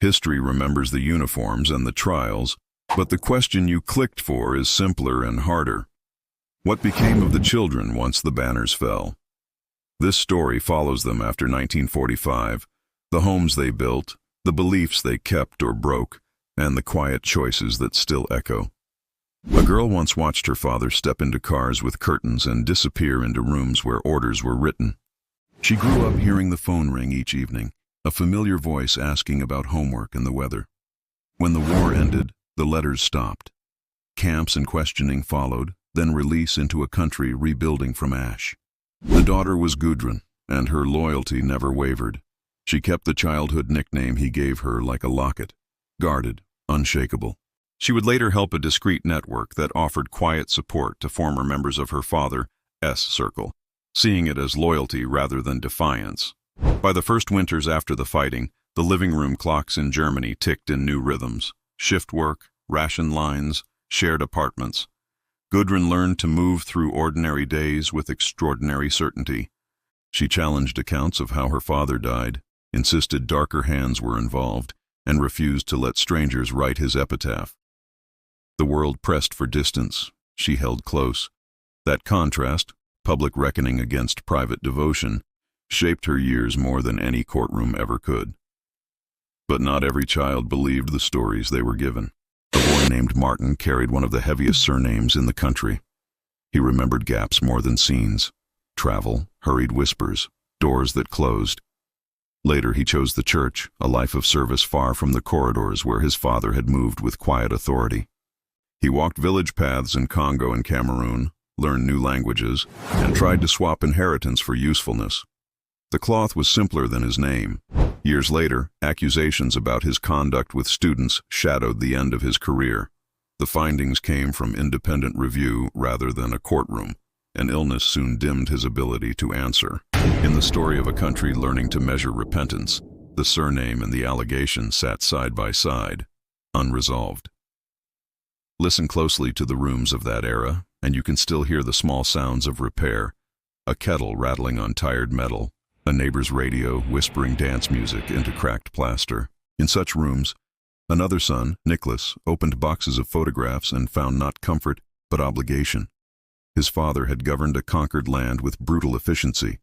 History remembers the uniforms and the trials, but the question you clicked for is simpler and harder. What became of the children once the banners fell? This story follows them after 1945, the homes they built, the beliefs they kept or broke, and the quiet choices that still echo. A girl once watched her father step into cars with curtains and disappear into rooms where orders were written. She grew up hearing the phone ring each evening, a familiar voice asking about homework and the weather. When the war ended, the letters stopped. Camps and questioning followed, then release into a country rebuilding from ash. The daughter was Gudrun, and her loyalty never wavered. She kept the childhood nickname he gave her like a locket, guarded, unshakable. She would later help a discreet network that offered quiet support to former members of her father's circle, seeing it as loyalty rather than defiance. By the first winters after the fighting, the living room clocks in Germany ticked in new rhythms: shift work, ration lines, shared apartments. Gudrun learned to move through ordinary days with extraordinary certainty. She challenged accounts of how her father died, insisted darker hands were involved, and refused to let strangers write his epitaph. The world pressed for distance. She held close. That contrast, public reckoning against private devotion, shaped her years more than any courtroom ever could. But not every child believed the stories they were given. A boy named Martin carried one of the heaviest surnames in the country. He remembered gaps more than scenes, travel, hurried whispers, doors that closed. Later he chose the church, a life of service far from the corridors where his father had moved with quiet authority. He walked village paths in Congo and Cameroon, learned new languages, and tried to swap inheritance for usefulness. The cloth was simpler than his name. Years later, accusations about his conduct with students shadowed the end of his career. The findings came from independent review rather than a courtroom, and illness soon dimmed his ability to answer. In the story of a country learning to measure repentance, the surname and the allegation sat side by side, unresolved. Listen closely to the rooms of that era, and you can still hear the small sounds of repair: a kettle rattling on tired metal, a neighbor's radio whispering dance music into cracked plaster. In such rooms, another son, Nicholas, opened boxes of photographs and found not comfort, but obligation. His father had governed a conquered land with brutal efficiency.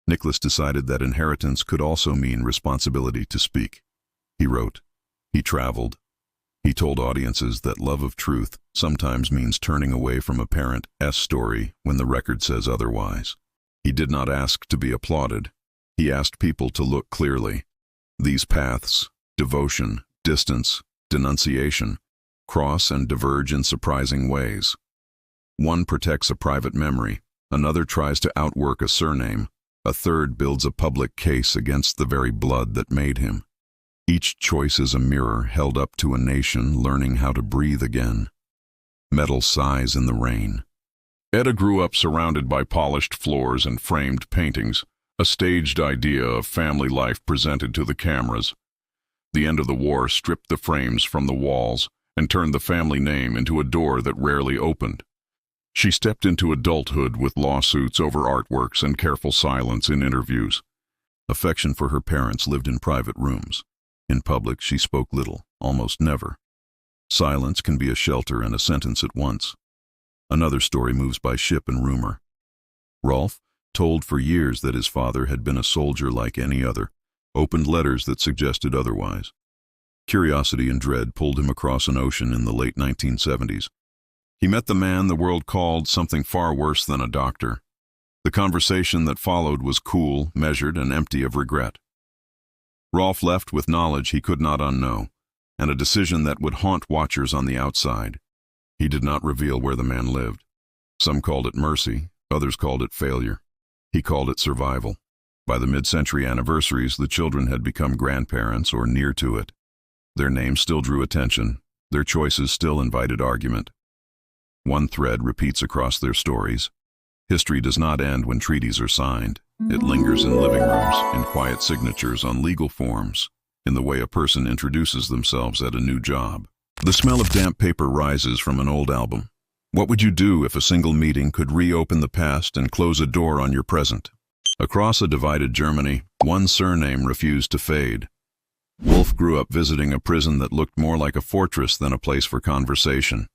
Nicholas decided that inheritance could also mean responsibility to speak. He wrote. He traveled. He told audiences that love of truth sometimes means turning away from a parent's story when the record says otherwise. He did not ask to be applauded. He asked people to look clearly. These paths, devotion, distance, denunciation, cross and diverge in surprising ways. One protects a private memory, another tries to outwork a surname, a third builds a public case against the very blood that made him. Each choice is a mirror held up to a nation learning how to breathe again. Metal sighs in the rain. Etta grew up surrounded by polished floors and framed paintings, a staged idea of family life presented to the cameras. The end of the war stripped the frames from the walls and turned the family name into a door that rarely opened. She stepped into adulthood with lawsuits over artworks and careful silence in interviews. Affection for her parents lived in private rooms. In public, she spoke little, almost never. Silence can be a shelter and a sentence at once. Another story moves by ship and rumor. Rolf told for years that his father had been a soldier like any other, opened letters that suggested otherwise. Curiosity and dread pulled him across an ocean in the late 1970s. He met the man the world called something far worse than a doctor. The conversation that followed was cool, measured, and empty of regret. Rolf left with knowledge he could not unknow, and a decision that would haunt watchers on the outside. He did not reveal where the man lived. Some called it mercy, others called it failure. He called it survival. By the mid-century anniversaries, the children had become grandparents or near to it. Their names still drew attention. Their choices still invited argument. One thread repeats across their stories. History does not end when treaties are signed. It lingers in living rooms, in quiet signatures on legal forms, in the way a person introduces themselves at a new job. The smell of damp paper rises from an old album. What would you do if a single meeting could reopen the past and close a door on your present? Across a divided Germany, one surname refused to fade. Wolf grew up visiting a prison that looked more like a fortress than a place for conversation.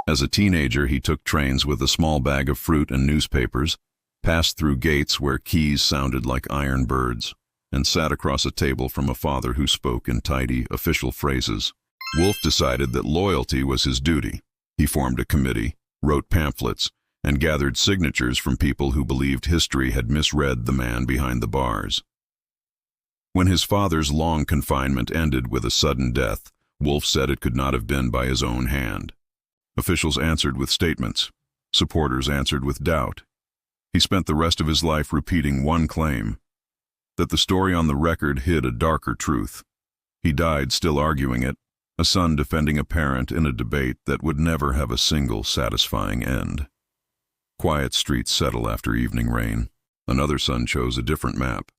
As a teenager, he took trains with a small bag of fruit and newspapers, passed through gates where keys sounded like iron birds, and sat across a table from a father who spoke in tidy, official phrases. Wolf decided that loyalty was his duty. He formed a committee, wrote pamphlets, and gathered signatures from people who believed history had misread the man behind the bars. When his father's long confinement ended with a sudden death, Wolf said it could not have been by his own hand. Officials answered with statements. Supporters answered with doubt. He spent the rest of his life repeating one claim, that the story on the record hid a darker truth. He died still arguing it, a son defending a parent in a debate that would never have a single satisfying end. Quiet streets settle after evening rain. Another son chose a different map.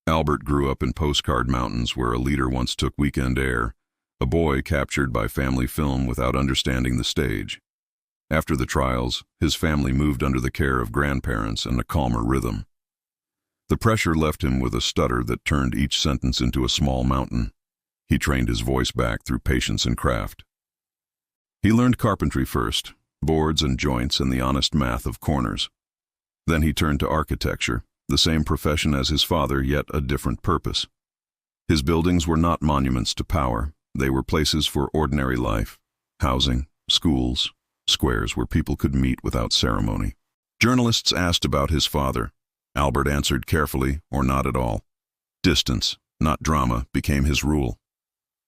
Albert grew up in Postcard Mountains, where a leader once took weekend air, a boy captured by family film without understanding the stage. After the trials, his family moved under the care of grandparents and a calmer rhythm. The pressure left him with a stutter that turned each sentence into a small mountain. He trained his voice back through patience and craft. He learned carpentry first, boards and joints and the honest math of corners. Then he turned to architecture, the same profession as his father, yet a different purpose. His buildings were not monuments to power. They were places for ordinary life, housing, schools, squares where people could meet without ceremony. Journalists asked about his father. Albert answered carefully or not at all. Distance, not drama, became his rule.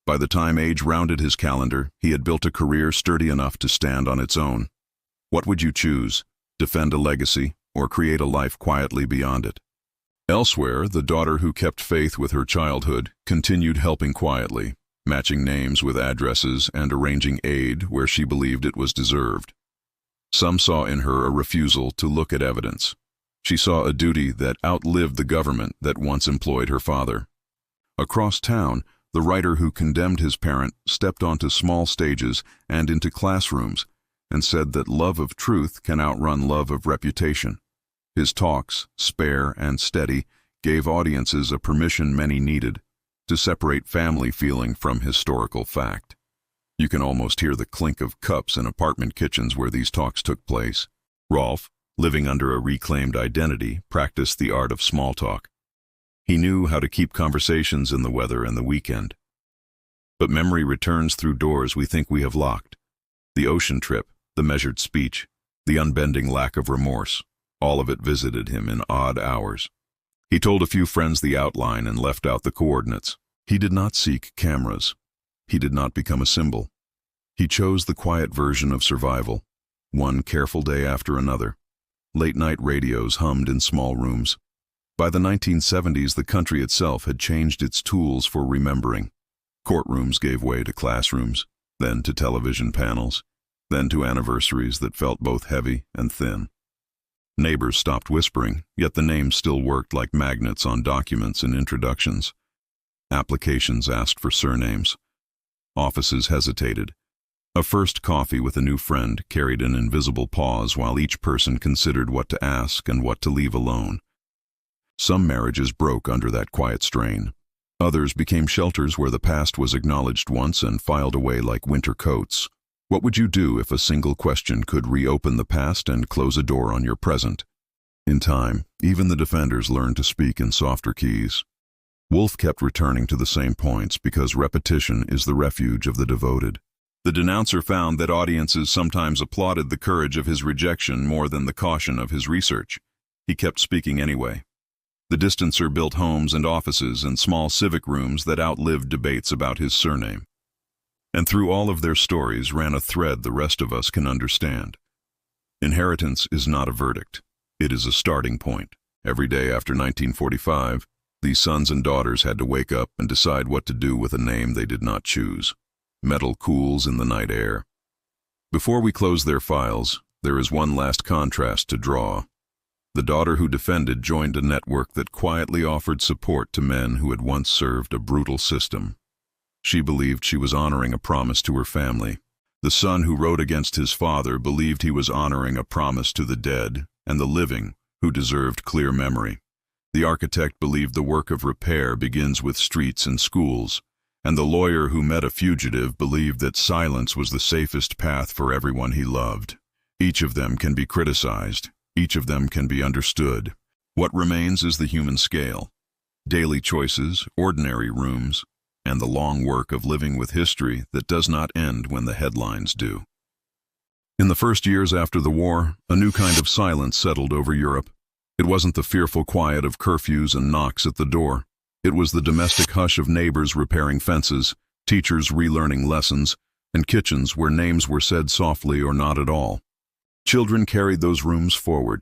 By the time age rounded his calendar, he had built a career sturdy enough to stand on its own. What would you choose? Defend a legacy or create a life quietly beyond it? Elsewhere, the daughter who kept faith with her childhood continued helping quietly, matching names with addresses and arranging aid where she believed it was deserved. Some saw in her a refusal to look at evidence. She saw a duty that outlived the government that once employed her father. Across town, the writer who condemned his parent stepped onto small stages and into classrooms and said that love of truth can outrun love of reputation. His talks, spare and steady, gave audiences a permission many needed, to separate family feeling from historical fact. You can almost hear the clink of cups in apartment kitchens where these talks took place. Rolf, living under a reclaimed identity, practiced the art of small talk. He knew how to keep conversations in the weather and the weekend. But memory returns through doors we think we have locked. The ocean trip, the measured speech, the unbending lack of remorse, all of it visited him in odd hours. He told a few friends the outline and left out the coordinates. He did not seek cameras. He did not become a symbol. He chose the quiet version of survival, one careful day after another. Late-night radios hummed in small rooms. By the 1970s, the country itself had changed its tools for remembering. Courtrooms gave way to classrooms, then to television panels, then to anniversaries that felt both heavy and thin. Neighbors stopped whispering, yet the names still worked like magnets on documents and introductions. Applications asked for surnames. Offices hesitated. A first coffee with a new friend carried an invisible pause while each person considered what to ask and what to leave alone. Some marriages broke under that quiet strain. Others became shelters where the past was acknowledged once and filed away like winter coats. What would you do if a single question could reopen the past and close a door on your present? In time, even the defenders learned to speak in softer keys. Wolf kept returning to the same points because repetition is the refuge of the devoted. The denouncer found that audiences sometimes applauded the courage of his rejection more than the caution of his research. He kept speaking anyway. The distancer built homes and offices and small civic rooms that outlived debates about his surname. And through all of their stories ran a thread the rest of us can understand. Inheritance is not a verdict. It is a starting point. Every day after 1945, these sons and daughters had to wake up and decide what to do with a name they did not choose. Metal cools in the night air. Before we close their files, there is one last contrast to draw. The daughter who defended joined a network that quietly offered support to men who had once served a brutal system. She believed she was honoring a promise to her family. The son who wrote against his father believed he was honoring a promise to the dead and the living who deserved clear memory. The architect believed the work of repair begins with streets and schools, and the lawyer who met a fugitive believed that silence was the safest path for everyone he loved. Each of them can be criticized. Each of them can be understood. What remains is the human scale. Daily choices, ordinary rooms, and the long work of living with history that does not end when the headlines do. In the first years after the war, a new kind of silence settled over Europe. It wasn't the fearful quiet of curfews and knocks at the door. It was the domestic hush of neighbors repairing fences, teachers relearning lessons, and kitchens where names were said softly or not at all. Children carried those rooms forward.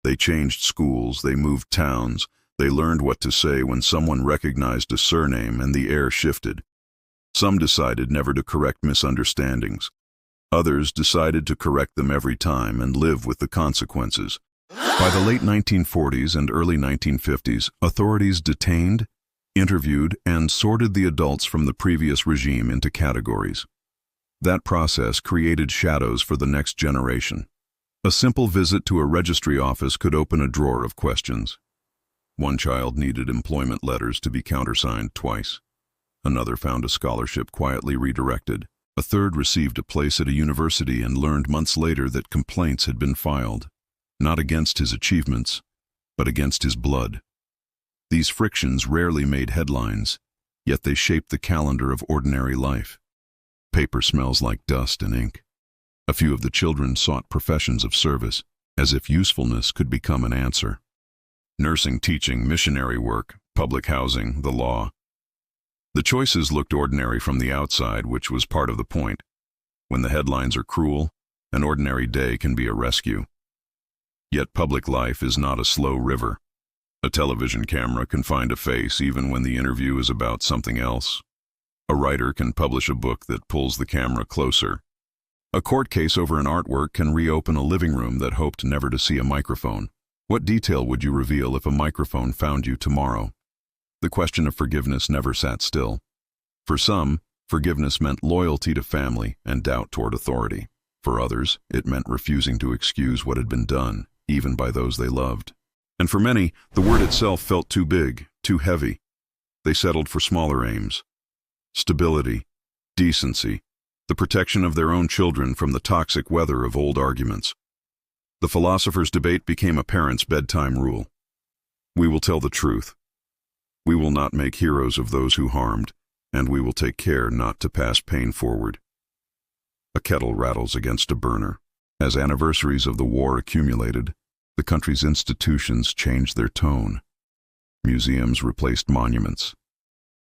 They changed schools, they moved towns, they learned what to say when someone recognized a surname and the air shifted. Some decided never to correct misunderstandings. Others decided to correct them every time and live with the consequences. By the late 1940s and early 1950s, authorities detained, interviewed, and sorted the adults from the previous regime into categories. That process created shadows for the next generation. A simple visit to a registry office could open a drawer of questions. One child needed employment letters to be countersigned twice. Another found a scholarship quietly redirected. A third received a place at a university and learned months later that complaints had been filed, not against his achievements, but against his blood. These frictions rarely made headlines, yet they shaped the calendar of ordinary life. Paper smells like dust and ink. A few of the children sought professions of service, as if usefulness could become an answer. Nursing, teaching, missionary work, public housing, the law. The choices looked ordinary from the outside, which was part of the point. When the headlines are cruel, an ordinary day can be a rescue. Yet public life is not a slow river. A television camera can find a face even when the interview is about something else. A writer can publish a book that pulls the camera closer. A court case over an artwork can reopen a living room that hoped never to see a microphone. What detail would you reveal if a microphone found you tomorrow? The question of forgiveness never sat still. For some, forgiveness meant loyalty to family and doubt toward authority. For others, it meant refusing to excuse what had been done, even by those they loved. And for many, the word itself felt too big, too heavy. They settled for smaller aims. Stability, decency, the protection of their own children from the toxic weather of old arguments. The philosopher's debate became a parent's bedtime rule. We will tell the truth. We will not make heroes of those who harmed, and we will take care not to pass pain forward. A kettle rattles against a burner. As anniversaries of the war accumulated, the country's institutions changed their tone. Museums replaced monuments.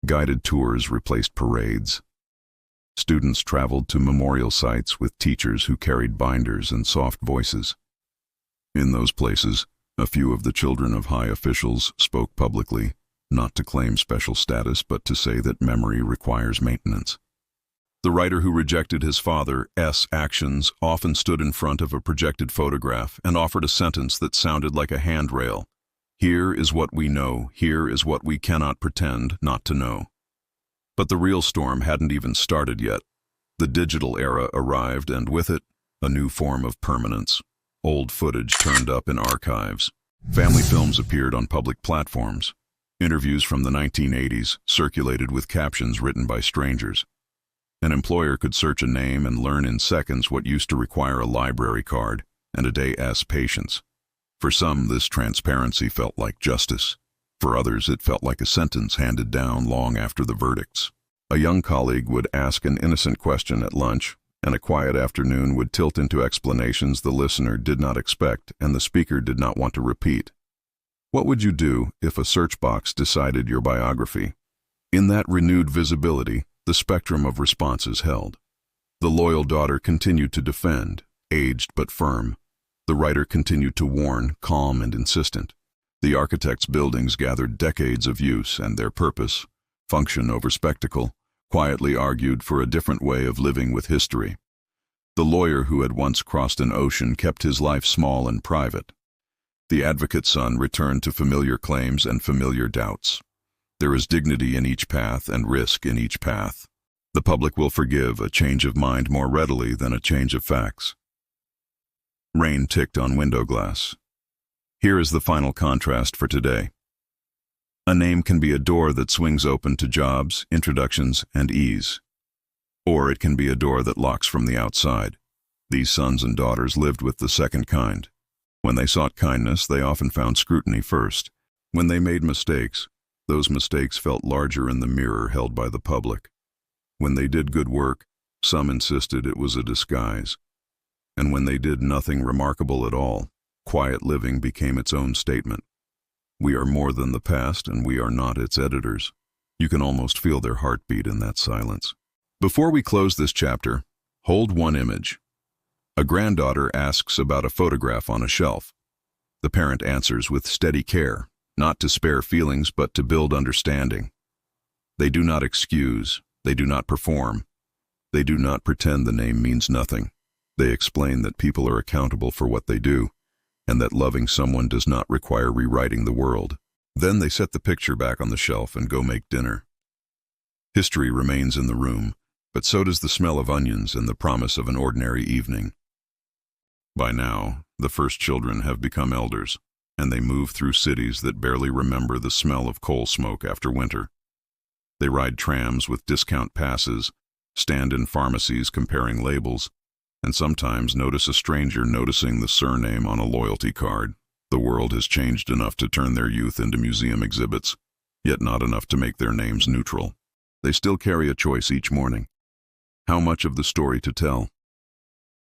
Guided tours replaced parades. Students traveled to memorial sites with teachers who carried binders and soft voices. In those places, a few of the children of high officials spoke publicly, not to claim special status but to say that memory requires maintenance. The writer who rejected his father's actions often stood in front of a projected photograph and offered a sentence that sounded like a handrail. Here is what we know, here is what we cannot pretend not to know. But the real storm hadn't even started yet. The digital era arrived, and with it, a new form of permanence. Old footage turned up in archives. Family films appeared on public platforms. Interviews from the 1980s circulated with captions written by strangers. An employer could search a name and learn in seconds what used to require a library card and a day's patience. For some, this transparency felt like justice. For others, it felt like a sentence handed down long after the verdicts. A young colleague would ask an innocent question at lunch, and a quiet afternoon would tilt into explanations the listener did not expect and the speaker did not want to repeat. What would you do if a search box decided your biography? In that renewed visibility, the spectrum of responses held. The loyal daughter continued to defend, aged but firm. The writer continued to warn, calm and insistent. The architect's buildings gathered decades of use, and their purpose, function over spectacle, quietly argued for a different way of living with history. The lawyer who had once crossed an ocean kept his life small and private. The advocate's son returned to familiar claims and familiar doubts. There is dignity in each path and risk in each path. The public will forgive a change of mind more readily than a change of facts. Rain ticked on window glass. Here is the final contrast for today. A name can be a door that swings open to jobs, introductions, and ease. Or it can be a door that locks from the outside. These sons and daughters lived with the second kind. When they sought kindness, they often found scrutiny first. When they made mistakes, those mistakes felt larger in the mirror held by the public. When they did good work, some insisted it was a disguise. And when they did nothing remarkable at all, quiet living became its own statement. We are more than the past, and we are not its editors. You can almost feel their heartbeat in that silence. Before we close this chapter, hold one image. A granddaughter asks about a photograph on a shelf. The parent answers with steady care, not to spare feelings but to build understanding. They do not excuse, they do not perform. They do not pretend the name means nothing. They explain that people are accountable for what they do, and that loving someone does not require rewriting the world. Then they set the picture back on the shelf and go make dinner. History remains in the room, but so does the smell of onions and the promise of an ordinary evening. By now, the first children have become elders, and they move through cities that barely remember the smell of coal smoke after winter. They ride trams with discount passes, stand in pharmacies comparing labels, and sometimes notice a stranger noticing the surname on a loyalty card. The world has changed enough to turn their youth into museum exhibits, yet not enough to make their names neutral. They still carry a choice each morning. How much of the story to tell?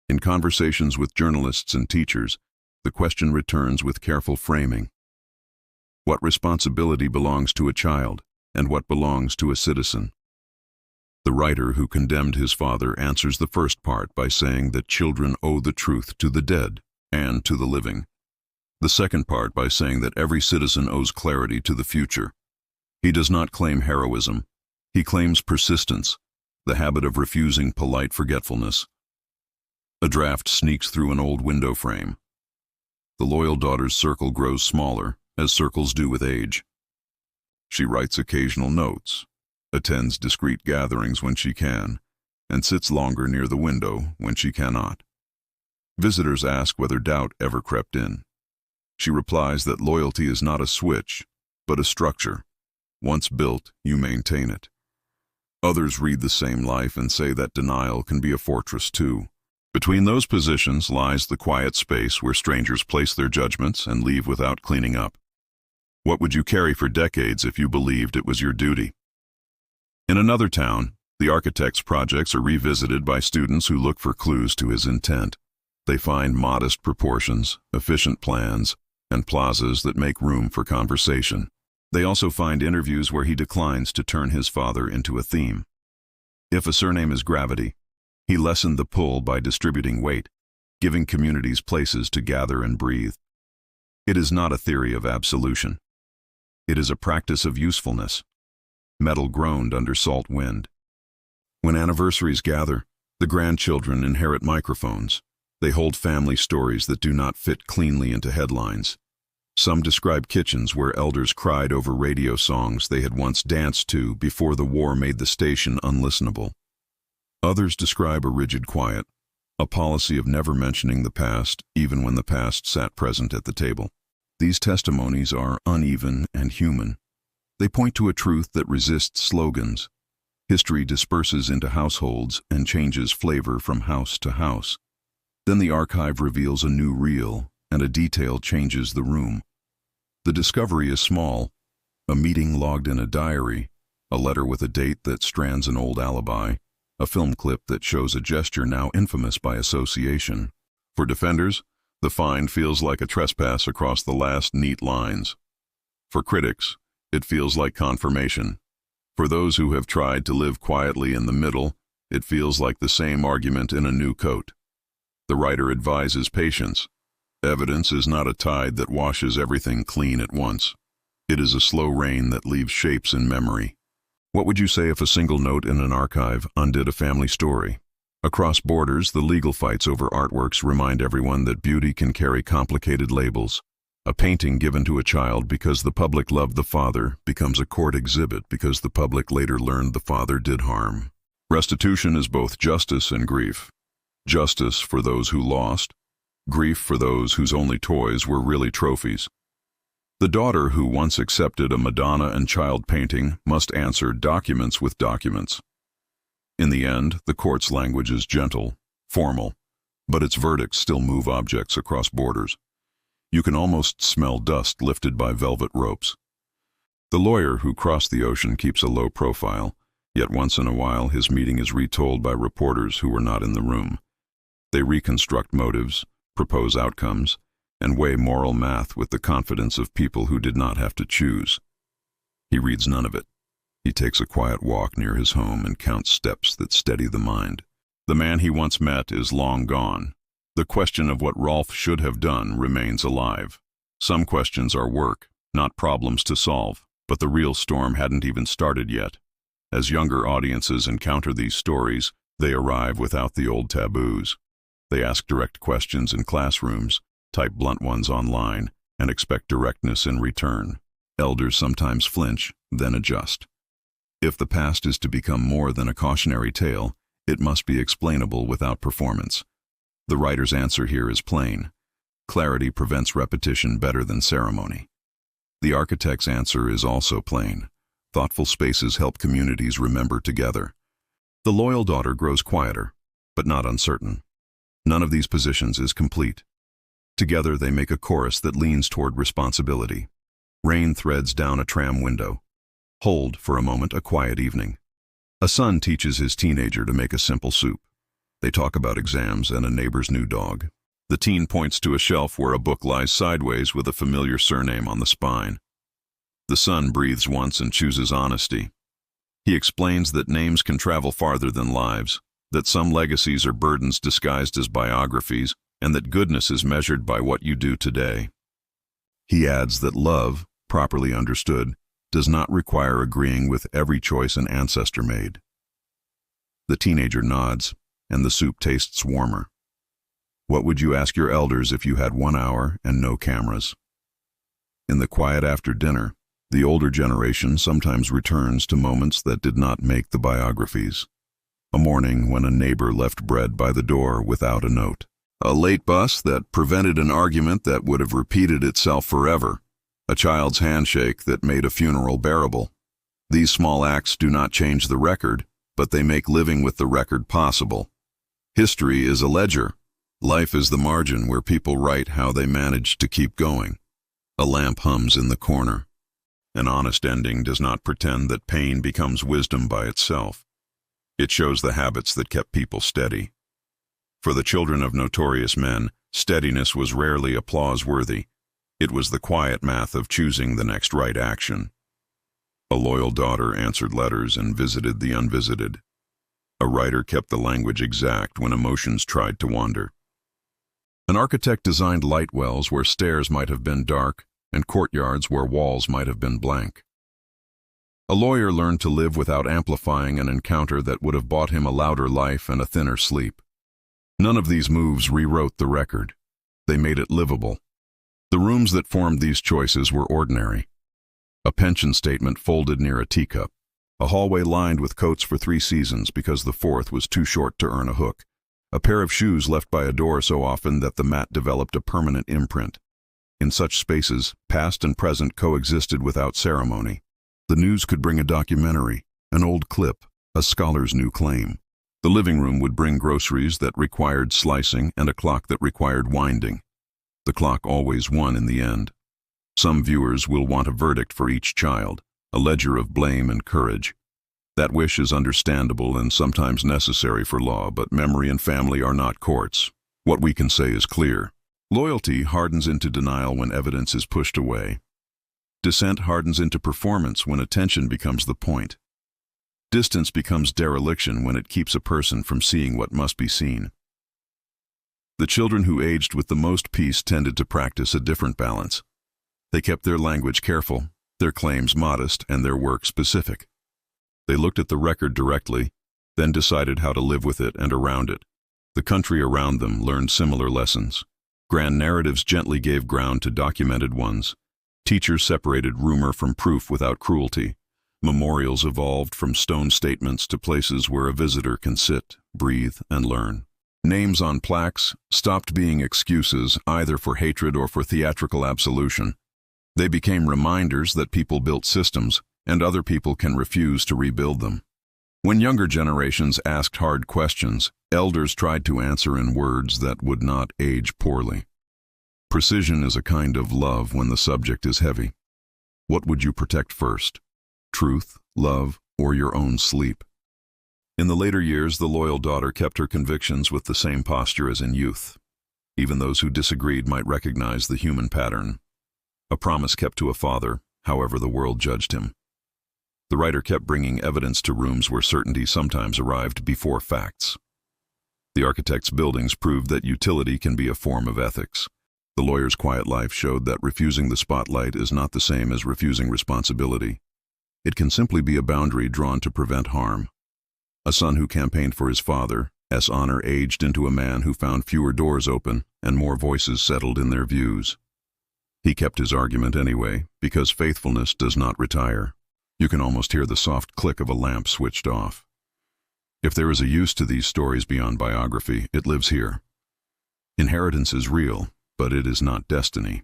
In conversations with journalists and teachers, the question returns with careful framing. What responsibility belongs to a child, and what belongs to a citizen? The writer who condemned his father answers the first part by saying that children owe the truth to the dead and to the living. The second part by saying that every citizen owes clarity to the future. He does not claim heroism. He claims persistence, the habit of refusing polite forgetfulness. A draft sneaks through an old window frame. The loyal daughter's circle grows smaller, as circles do with age. She writes occasional notes, attends discreet gatherings when she can, and sits longer near the window when she cannot. Visitors ask whether doubt ever crept in. She replies that loyalty is not a switch, but a structure. Once built, you maintain it. Others read the same life and say that denial can be a fortress too. Between those positions lies the quiet space where strangers place their judgments and leave without cleaning up. What would you carry for decades if you believed it was your duty? In another town, the architect's projects are revisited by students who look for clues to his intent. They find modest proportions, efficient plans, and plazas that make room for conversation. They also find interviews where he declines to turn his father into a theme. If a surname is gravity, he lessened the pull by distributing weight, giving communities places to gather and breathe. It is not a theory of absolution. It is a practice of usefulness. Metal groaned under salt wind. When anniversaries gather, the grandchildren inherit microphones. They hold family stories that do not fit cleanly into headlines. Some describe kitchens where elders cried over radio songs they had once danced to before the war made the station unlistenable. Others describe a rigid quiet, a policy of never mentioning the past, even when the past sat present at the table. These testimonies are uneven and human. They point to a truth that resists slogans. History disperses into households and changes flavor from house to house. Then the archive reveals a new reel, and a detail changes the room. The discovery is small: a meeting logged in a diary, a letter with a date that strands an old alibi, a film clip that shows a gesture now infamous by association. For defenders, the find feels like a trespass across the last neat lines. For critics, it feels like confirmation. For those who have tried to live quietly in the middle, it feels like the same argument in a new coat. The writer advises patience. Evidence is not a tide that washes everything clean at once. It is a slow rain that leaves shapes in memory. What would you say if a single note in an archive undid a family story? Across borders, the legal fights over artworks remind everyone that beauty can carry complicated labels. A painting given to a child because the public loved the father becomes a court exhibit because the public later learned the father did harm. Restitution is both justice and grief. Justice for those who lost, grief for those whose only toys were really trophies. The daughter who once accepted a Madonna and child painting must answer documents with documents. In the end, the court's language is gentle, formal, but its verdicts still move objects across borders. You can almost smell dust lifted by velvet ropes. The lawyer who crossed the ocean keeps a low profile, yet once in a while his meeting is retold by reporters who were not in the room. They reconstruct motives, propose outcomes, and weigh moral math with the confidence of people who did not have to choose. He reads none of it. He takes a quiet walk near his home and counts steps that steady the mind. The man he once met is long gone. The question of what Rolf should have done remains alive. Some questions are work, not problems to solve, but the real storm hadn't even started yet. As younger audiences encounter these stories, they arrive without the old taboos. They ask direct questions in classrooms, type blunt ones online, and expect directness in return. Elders sometimes flinch, then adjust. If the past is to become more than a cautionary tale, it must be explainable without performance. The writer's answer here is plain. Clarity prevents repetition better than ceremony. The architect's answer is also plain. Thoughtful spaces help communities remember together. The loyal daughter grows quieter, but not uncertain. None of these positions is complete. Together they make a chorus that leans toward responsibility. Rain threads down a tram window. Hold, for a moment, a quiet evening. A son teaches his teenager to make a simple soup. They talk about exams and a neighbor's new dog. The teen points to a shelf where a book lies sideways with a familiar surname on the spine. The son breathes once and chooses honesty. He explains that names can travel farther than lives, that some legacies are burdens disguised as biographies, and that goodness is measured by what you do today. He adds that love, properly understood, does not require agreeing with every choice an ancestor made. The teenager nods, and the soup tastes warmer. What would you ask your elders if you had 1 hour and no cameras? In the quiet after dinner, the older generation sometimes returns to moments that did not make the biographies. A morning when a neighbor left bread by the door without a note. A late bus that prevented an argument that would have repeated itself forever. A child's handshake that made a funeral bearable. These small acts do not change the record, but they make living with the record possible. History is a ledger. Life is the margin where people write how they managed to keep going. A lamp hums in the corner. An honest ending does not pretend that pain becomes wisdom by itself. It shows the habits that kept people steady. For the children of notorious men, steadiness was rarely applause-worthy. It was the quiet math of choosing the next right action. A loyal daughter answered letters and visited the unvisited. A writer kept the language exact when emotions tried to wander. An architect designed light wells where stairs might have been dark and courtyards where walls might have been blank. A lawyer learned to live without amplifying an encounter that would have bought him a louder life and a thinner sleep. None of these moves rewrote the record. They made it livable. The rooms that formed these choices were ordinary. A pension statement folded near a teacup. A hallway lined with coats for 3 seasons because the 4th was too short to earn a hook. A pair of shoes left by a door so often that the mat developed a permanent imprint. In such spaces, past and present coexisted without ceremony. The news could bring a documentary, an old clip, a scholar's new claim. The living room would bring groceries that required slicing and a clock that required winding. The clock always won in the end. Some viewers will want a verdict for each child, a ledger of blame and courage. That wish is understandable and sometimes necessary for law, but memory and family are not courts. What we can say is clear. Loyalty hardens into denial when evidence is pushed away. Dissent hardens into performance when attention becomes the point. Distance becomes dereliction when it keeps a person from seeing what must be seen. The children who aged with the most peace tended to practice a different balance. They kept their language careful, their claims modest, and their work specific. They looked at the record directly, then decided how to live with it and around it. The country around them learned similar lessons. Grand narratives gently gave ground to documented ones. Teachers separated rumor from proof without cruelty. Memorials evolved from stone statements to places where a visitor can sit, breathe, and learn. Names on plaques stopped being excuses either for hatred or for theatrical absolution. They became reminders that people built systems, and other people can refuse to rebuild them. When younger generations asked hard questions, elders tried to answer in words that would not age poorly. Precision is a kind of love when the subject is heavy. What would you protect first? Truth, love, or your own sleep? In the later years, the loyal daughter kept her convictions with the same posture as in youth. Even those who disagreed might recognize the human pattern. A promise kept to a father, however the world judged him. The writer kept bringing evidence to rooms where certainty sometimes arrived before facts. The architect's buildings proved that utility can be a form of ethics. The lawyer's quiet life showed that refusing the spotlight is not the same as refusing responsibility. It can simply be a boundary drawn to prevent harm. A son who campaigned for his father's honor aged into a man who found fewer doors open and more voices settled in their views. He kept his argument anyway, because faithfulness does not retire. You can almost hear the soft click of a lamp switched off. If there is a use to these stories beyond biography, it lives here. Inheritance is real, but it is not destiny.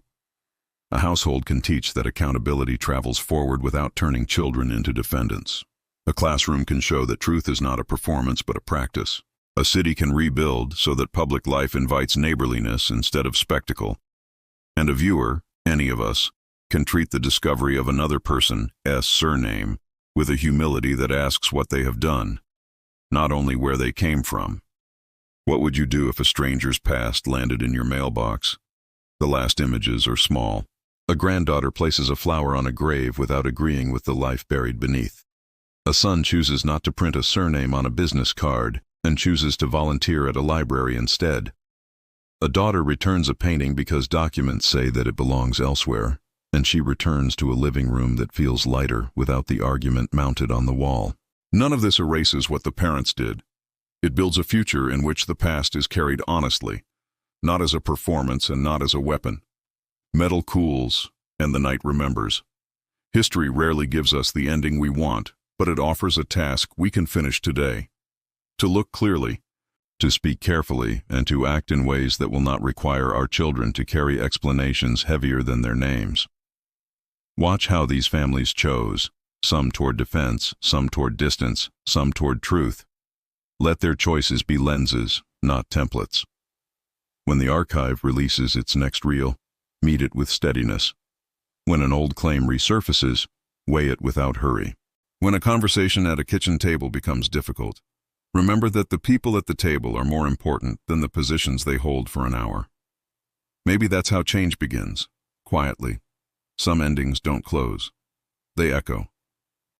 A household can teach that accountability travels forward without turning children into defendants. A classroom can show that truth is not a performance but a practice. A city can rebuild so that public life invites neighborliness instead of spectacle. And a viewer, any of us, can treat the discovery of another person's surname with a humility that asks what they have done, not only where they came from. What would you do if a stranger's past landed in your mailbox? The last images are small. A granddaughter places a flower on a grave without agreeing with the life buried beneath. A son chooses not to print a surname on a business card and chooses to volunteer at a library instead. A daughter returns a painting because documents say that it belongs elsewhere, and she returns to a living room that feels lighter without the argument mounted on the wall. None of this erases what the parents did. It builds a future in which the past is carried honestly, not as a performance and not as a weapon. Metal cools, and the night remembers. History rarely gives us the ending we want, but it offers a task we can finish today. To look clearly, to speak carefully, and to act in ways that will not require our children to carry explanations heavier than their names. Watch how these families chose, some toward defense, some toward distance, some toward truth. Let their choices be lenses, not templates. When the archive releases its next reel, meet it with steadiness. When an old claim resurfaces, weigh it without hurry. When a conversation at a kitchen table becomes difficult, remember that the people at the table are more important than the positions they hold for an hour. Maybe that's how change begins, quietly. Some endings don't close. They echo.